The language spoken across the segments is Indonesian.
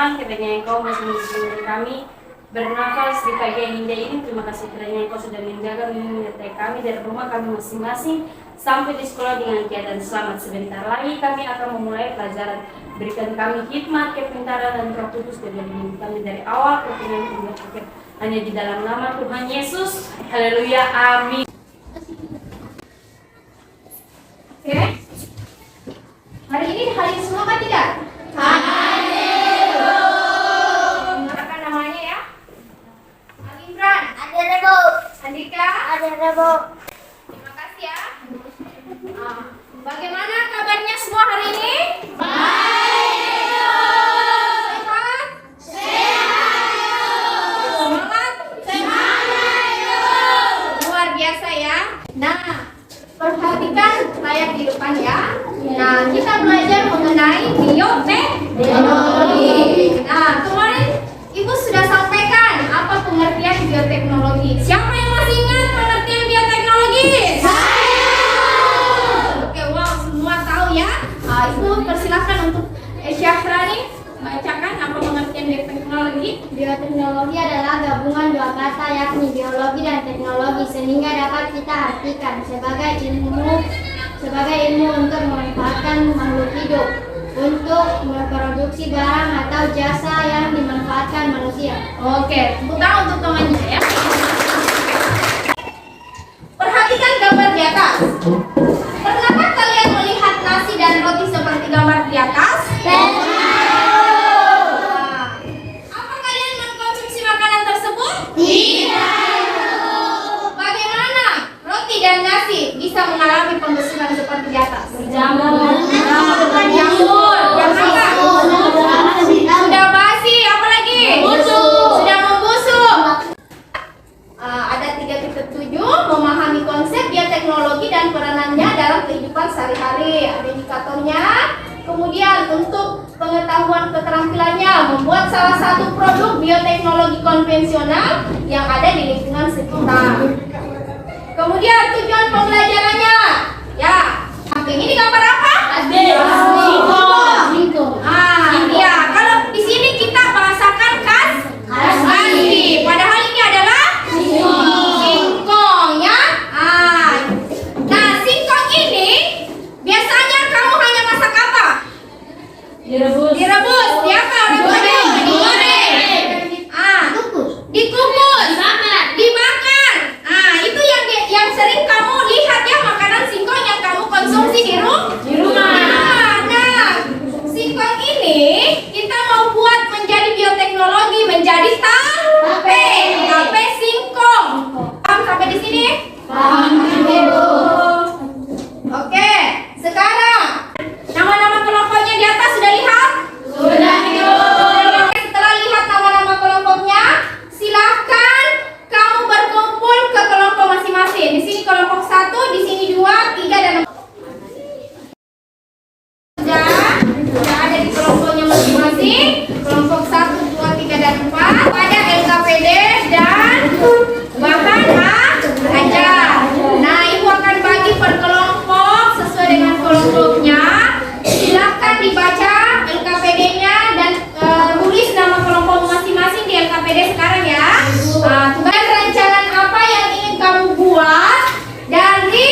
Tuhan, kiranya Engkau masih mengizinkan kami bernafas di pagi yang indah ini. Terima kasih kiranya Engkau sudah menjaga menyertai kami dari rumah kami masing-masing sampai di sekolah dengan keadaan selamat. Sebentar lagi kami akan memulai pelajaran. Berikan kami hikmat, kepintaran, dan Roh Kudus dan bimbing kami dari awal pertengahan hingga akhir. Hanya di dalam nama Tuhan Yesus. Haleluya. Amin. Oke. Hari ini hadir semua kan tidak? Hadir. Silakan namanya ya. Imran. Hadir, Bu. Andika. Hadir, Bu. Terima kasih ya. Bagaimana kabarnya semua hari ini? Sehat? Semangat? Luar biasa ya. Nah, perhatikan layar di depan ya. Nah, kita belajar mengenai bioteknologi. Nah, kemarin Ibu sudah sampaikan apa pengertian bioteknologi. Siapa yang masih ingat pengertian bioteknologi? Oke, wow, semua tahu ya. Ibu persilakan untuk Syafrani bacakan apa pengertian bioteknologi. Bioteknologi adalah gabungan dua kata yakni biologi dan teknologi sehingga dapat kita artikan sebagai ilmu untuk memanfaatkan makhluk hidup untuk memproduksi barang atau jasa yang dimanfaatkan manusia. Oke, tepuk tangan untuk temannya ya. Perhatikan gambar di atas. Pernahkah kalian melihat nasi dan roti seperti gambar di atas? Apa kalian mengkonsumsi makanan tersebut? Bagaimana roti dan nasi bisa mengalami pembusukan seperti di atas? Jamur. Sudah basi, apalagi? Sudah membusuk. Ada 3.7 memahami konsep bioteknologi dan peranannya dalam kehidupan sehari-hari. Ada indikatornya. Kemudian untuk pengetahuan keterampilannya membuat salah satu produk bioteknologi konvensional yang ada di lingkungan sekitar. Kemudian tujuan pembelajarannya, ya, ini gambar apa? Singkong. Iya. Kalau di sini kita bahasakan kasbi. Padahal ini adalah singkong, ya. Nah, singkong ini biasanya kamu hanya masak apa? Direbus. Siapa? Digoreng. Dikukus. Dibakar. Itu yang sering kamu lihat ya, makanan singkong yang kamu konsumsi di rumah. Nah, singkong ini kita mau buat menjadi bioteknologi, menjadi tape singkong. Paham sampai di sini? Oke, sekarang nama-nama kelompoknya di atas sudah lihat? Setelah lihat nama-nama kelompoknya, silahkan kamu berkumpul ke kelompok masing-masing. Di sini kelompok 1, di sini 2, 3 dan 4. Sudah ada di kelompoknya masing-masing. Kelompok 1, 2, 3 dan 4 pada LKPD dan bahan ajar. Nah, Ibu akan bagi per kelompok sesuai dengan kelompoknya. Silahkan dibaca LKPD-nya dan tulis nama kelompok masing-masing di LKPD sekarang ya. Dan rancangan apa yang ingin kamu buat dari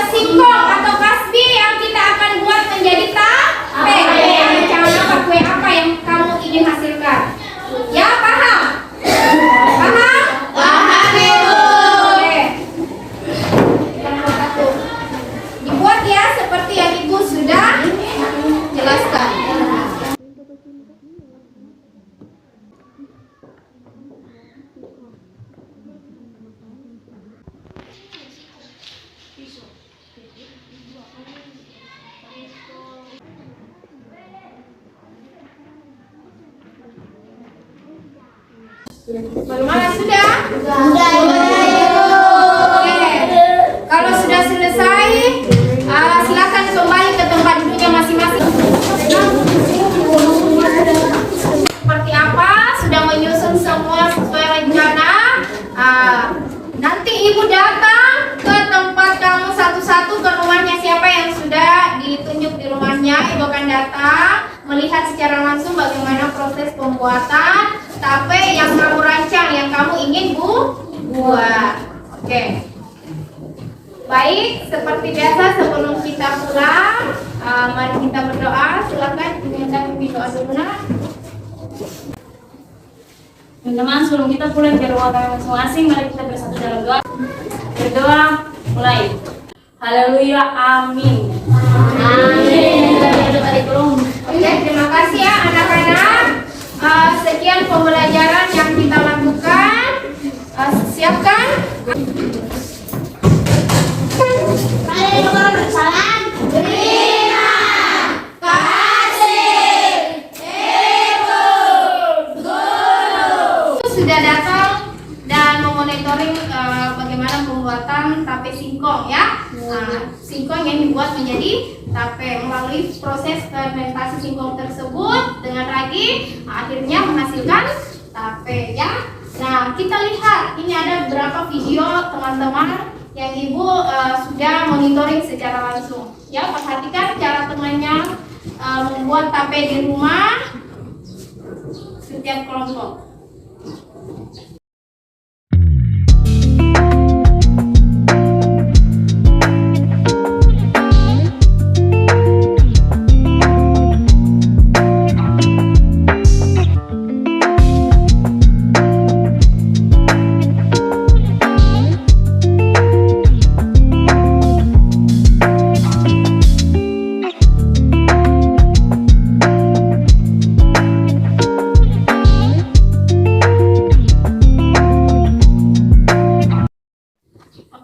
singkong atau kasbi yang kita akan buat menjadi tape. Rancangan apa, kue apa yang kamu ingin hasilkan? Ya, paham? Paham, Ibu. Oke. Kelompok 1. Dibuat ya seperti yang Ibu sudah jelaskan. Bagaimana, sudah? Oke. Kalau sudah selesai, silakan kembali ke tempat duduknya masing-masing. Seperti apa? Sudah menyusun semua sesuai rencana. Nanti Ibu datang ke tempat kamu satu-satu ke rumahnya siapa yang sudah ditunjuk di rumahnya. Ibu akan datang, melihat secara langsung bagaimana proses pembuatan tape yang kamu rancang, yang kamu ingin buat. Oke. Baik, seperti biasa sebelum kita pulang, mari kita berdoa. Silakan diminta doa dulu, Nak. Teman-teman, sebelum kita pulang ke rumah kami masing-masing, mari kita bersatu dalam doa. Berdoa, mulai. Haleluya, amin. Amin. Oke, terima kasih ya anak-anak. Sekian pembelajaran yang kita lakukan. Siapkan. Salam. Terima kasih, Ibu Guru. Sudah datang dan memonitoring bagaimana pembuatan tape singkong ya. Singkong yang dibuat menjadi tape melalui proses fermentasi singkong tersebut dengan ragi akhirnya menghasilkan tape ya. Nah, kita lihat ini ada beberapa video teman-teman yang Ibu sudah monitoring secara langsung. Ya, perhatikan cara temannya membuat tape di rumah setiap kelompok.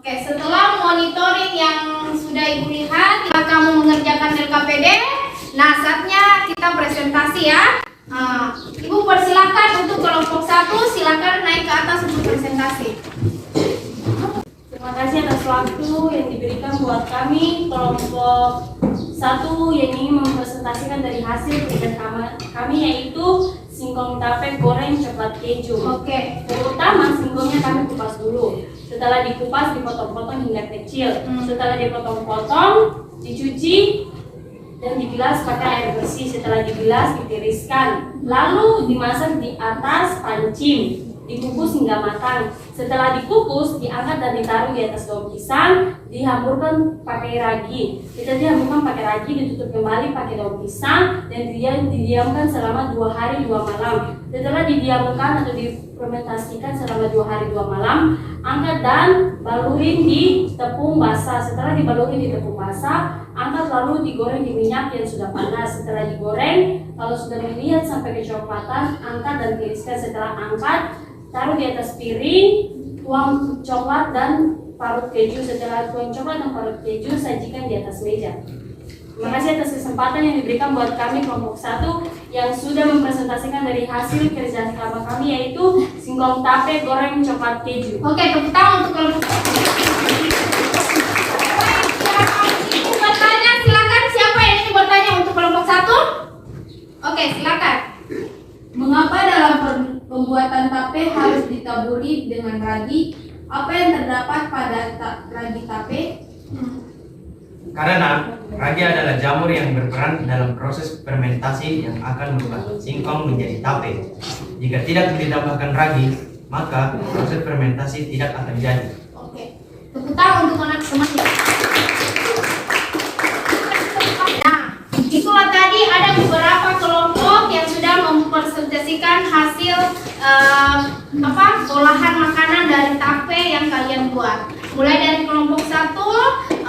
Oke, setelah monitoring yang sudah Ibu lihat, jika kamu mengerjakan LKPD, nah saatnya kita presentasi ya. Ibu persilahkan untuk kelompok 1, silakan naik ke atas untuk presentasi. Terima kasih atas waktu yang diberikan buat kami kelompok 1 yang ingin mempresentasikan dari hasil kerja kami yaitu singkong tape goreng coklat keju. Oke. Terutama singkongnya kami kupas dulu. Setelah dikupas dipotong-potong hingga kecil. Setelah dipotong-potong dicuci dan dibilas pakai air bersih. Setelah dibilas ditiriskan. Lalu dimasak di atas pancing. Dikukus hingga matang. Setelah dikukus, diangkat dan ditaruh di atas daun pisang, dihamburkan pakai ragi. Kita dihamburkan pakai ragi, ditutup kembali pakai daun pisang, dan didiamkan selama 2 hari 2 malam. Setelah didiamkan atau difermentasikan selama 2 hari 2 malam, angkat dan balurin di tepung basah. Setelah dibalurin di tepung basah, angkat lalu digoreng di minyak yang sudah panas. Setelah digoreng, kalau sudah melihat sampai kecoklatan, angkat dan tiriskan. Setelah angkat, taruh di atas piring, tuang coklat dan parut keju. Setelah tuang coklat dan parut keju, sajikan di atas meja. Terima kasih atas kesempatan yang diberikan buat kami kelompok 1 yang sudah mempresentasikan dari hasil kerja sama kami yaitu singkong tape goreng coklat keju. Oke, tepuk tangan untuk kelompok. Ibu bertanya, silakan siapa yang ingin bertanya untuk kelompok 1? Oke, silakan. Mengapa dalam pembuatan tape harus ditaburi dengan ragi? Apa yang terdapat pada ragi tape? Karena ragi adalah jamur yang berperan dalam proses fermentasi yang akan merubah singkong menjadi tape. Jika tidak ditambahkan ragi, maka proses fermentasi tidak akan jadi. Oke, tepuk tangan untuk anak teman. Nah, itulah tadi ada beberapa kelompok yang sudah mempresentasikan hasil olahan makanan dari tape yang kalian buat. Mulai dari kelompok 1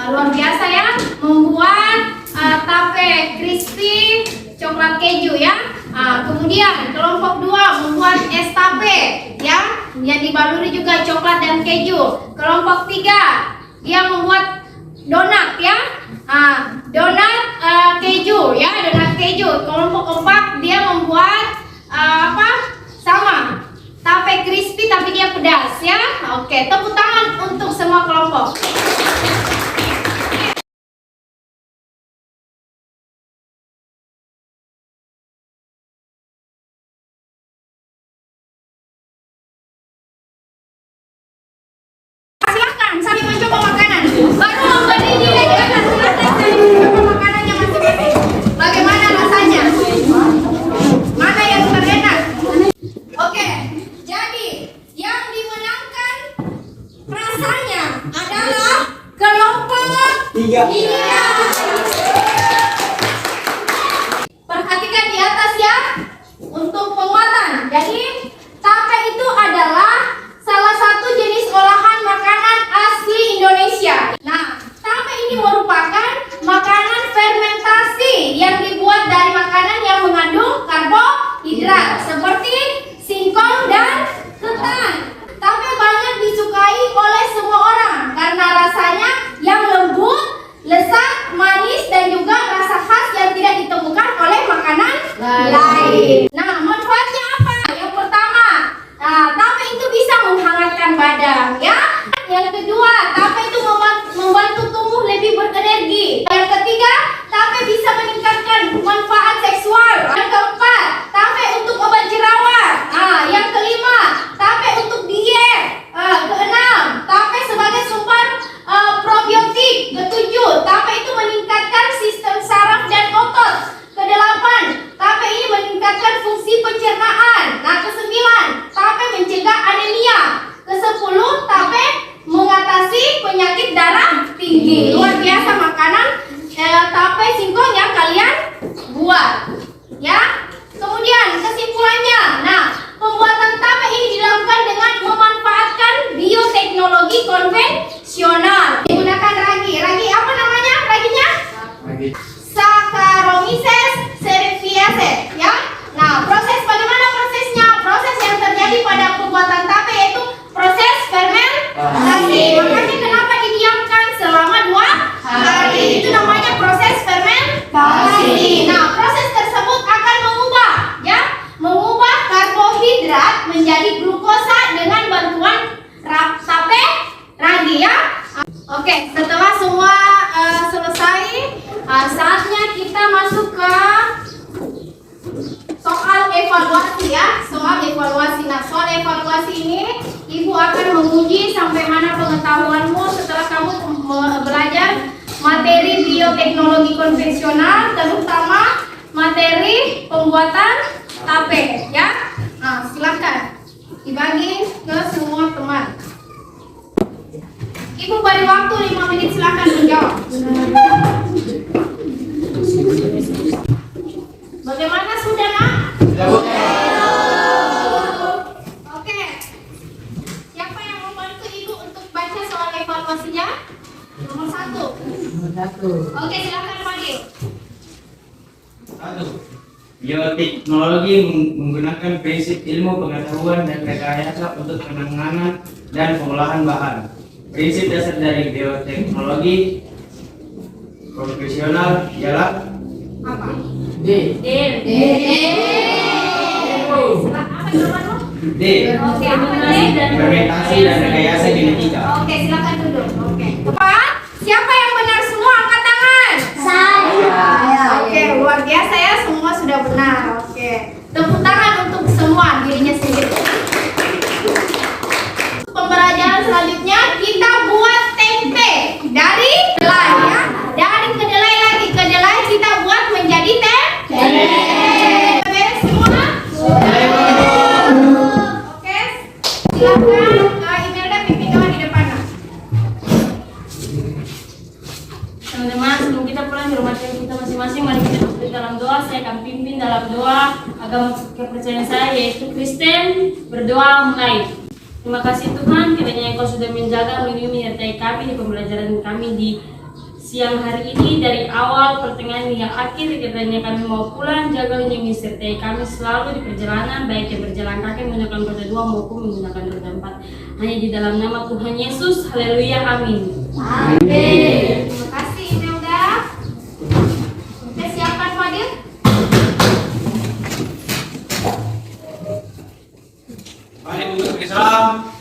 luar biasa ya, membuat tape crispy coklat keju ya. Kemudian kelompok 2 membuat es tape ya, yang dibaluri juga coklat dan keju. Kelompok 3 dia membuat donat ya, donat keju ya, donat keju. Kelompok 4 dia membuat sama tape crispy tapi dia pedas ya. Oke, tepuk tangan untuk semua kelompok. Silakan sambil mencoba makanan. Baru memberi nilai di atas, silakan sambil mencoba makanannya masing-masing. Bagaimana rasanya? Perhatikan di atas ya, untuk penguatan. Jadi, tape itu adalah salah satu jenis olahan makanan asli Indonesia. Nah, tape ini merupakan makanan fermentasi yang dibuat dari makanan yang mengandung karbohidrat seperti singkong dan ketan. Tape banyak disukai oleh semua orang karena rasanya yang lembut, lezat, manis, dan juga rasa khas yang tidak ditemukan oleh makanan lain. Nah, manfaatnya apa? Yang pertama, tape itu bisa menghangatkan badan, ya. Yang kedua, tape itu membantu tubuh lebih berenergi. Yang ketiga, tape bisa meningkatkan manfaat seksual. Yang keempat, tape untuk obat jerawat. Yang kelima, tape untuk diet. Keenam, tape sebagai sumber probiotik. Ketujuh, tape itu meningkatkan sistem saraf dan otot. Kedelapan, tape ini meningkatkan fungsi pencernaan. Nah, kesembilan, tape mencegah anemia. Kesepuluh, tape mengatasi penyakit darah tinggi. Luar biasa makanan tape singkong yang kalian buat, ya. Kemudian kesimpulannya, nah, pembuatan tape ini dilakukan dengan memanfaatkan bioteknologi konvensional. Menggunakan ragi. Ragi apa namanya? Raginya? Saccharomyces cerevisiae, ya. Nah, bagaimana prosesnya? Proses yang terjadi pada pembuatan tape yaitu proses fermentasi. Makanya kenapa didiamkan selama 2 hari? Itu namanya proses fermentasi. Nah, proses tersebut akan mengubah karbohidrat menjadi glukosa dengan bantuan tape ragi, ya. Oke, setelah semua selesai, saatnya kita masuk ke soal evaluasi, ya. Soal evaluasi. Nah, soal evaluasi ini Ibu akan menguji sampai mana pengetahuanmu setelah kamu belajar materi bioteknologi konvensional, terutama materi pembuatan tape, ya. Nah, silakan dibagi ke semua teman. Ibu beri waktu 5 menit, silakan menjawab. Bagaimana, sudah, Nak? Oke. Siapa yang membantu Ibu untuk baca soal evaluasinya? Nomor 1. Oke, silakan Fadil. 1. Bioteknologi menggunakan prinsip ilmu pengetahuan dan rekayasa untuk penanganan dan pengolahan bahan. Prinsip dasar dari bioteknologi profesional ialah Apa? D. Apa jawabanmu? D. Oke, Fermentasi dan rekayasa genetika. Oke, silakan duduk. Oke. Tepat. Siapa yang benar semua angkat tangan? Saya. Oke, luar biasa ya, semua sudah benar. Oke. Tepuk tangan untuk semua dirinya sendiri. Pembelajaran selanjutnya kita buat tempe dari kedelai, ya. Dari kedelai lagi, kedelai kita buat menjadi tempe. Beres semua? Oke. Silakan Imelda pimpin doa di depan. Teman-teman, sebelum kita pulang di rumah kita masing-masing, mari kita masuk dalam doa. Saya akan pimpin dalam doa agama kepercayaan saya, yaitu Kristen. Berdoa mulai. Terima kasih Tuhan, kiranya Engkau sudah menjaga, melindungi, menyertai kami di pembelajaran kami di siang hari ini, dari awal, pertengahan hingga akhir. Kiranya kami mau pulang, jaga, lindungi, sertai kami selalu di perjalanan, baik yang berjalan kaki menggunakan roda 2 maupun menggunakan roda 4. Hanya di dalam nama Tuhan Yesus, haleluya, amin. Amin. Terima kasih Imelda. Oke, siapkan Fadil. Mari untuk Islam.